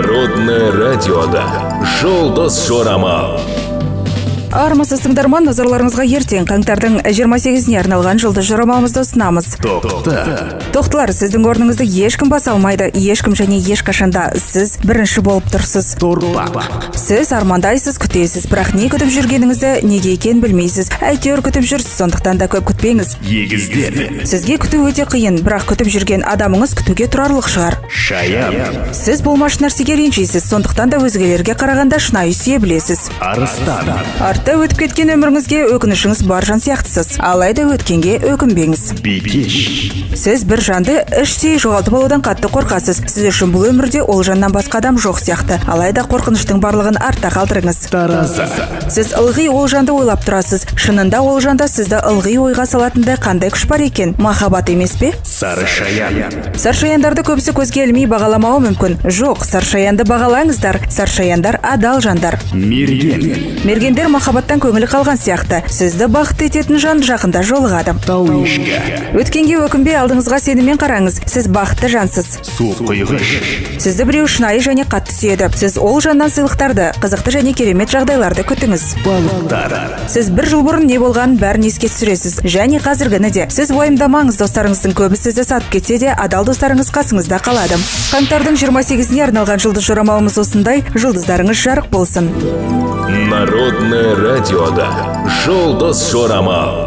Народное радиода «Жұлдыз жорамал». Армысыз тыңдарман, назарларыңызға ертең қаңтардың 28-іне арналған жұлдыз жорамалымызды ұсынамыз. Тоқтылар, сіздің орныңызды ешкім баса алмайды, ешкім және ешқашанда сіз бірінші болып тұрсыз. Сіз армандайсыз, күтесіз, бірақ не күтіп жүргеніңізді неге екен білмейсіз. Әйтеуір күтіп жүрсіз, сондықтан да көп күтпеңіз. Сізге күту өте қиын, бірақ күтіп жүрген адамыңыз күтуге тұрарлық шығар. Сіз болмашы нәрсеге ренжисіз, сондықтан да өзгелерге қарағанда шынайы сүйе білесіз. Артта өтіп кеткен өміріңізге өкінішіңіз бар жан сияқтысыз, алайда өткенге өкінбеңіз. Сіз бір жанды іштей жоғалтып алудан қатты қорқасыз. Сіз үшін бұл өмірде ол жаннан басқа адам жоқ сияқты, алайда қорқыныштың барлығын артта қалдырыңыз. Сіз ылғи ол жанды ойлап тұрасыз. Шынында ол жанда сізді ылғи ойға салатындай қандай күш бар екен? Махаббат емес пе? Саршаяндарды көбісі көзге ілмей бағаламауы мүмкін. Жоқ, саршаянды бағалаңыздар. Саршаяндар адал жандар. Мергендер махаббаттан көңілі қалған сияқты. Сізді бақытты ететін жан жақында жолығады. Өткенге өкінбей, алдыңызға сеніммен қараңыз. Сіз бақытты жансыз. Сізді біреу шынайы және қатты сүйеді. Сіз ол жаннан сыйлықтарды, қызықты және керемет жағдайларды күтіңіз. Сіз бір жыл бұрын не болғанын бәрін еске түсіресіз, және қазіргіні де. Сіз уайымдамаңыз, достарыңыздың көбі сізді сатып кетсе де, адал достарыңыз қасыңызда қалады. Қаңтардың 28-іне арналған жұлдыз жорамалымыз осындай. Жұлдыздарыңыз жарық болсын. Народное радиода «Жұлдыз жорамал».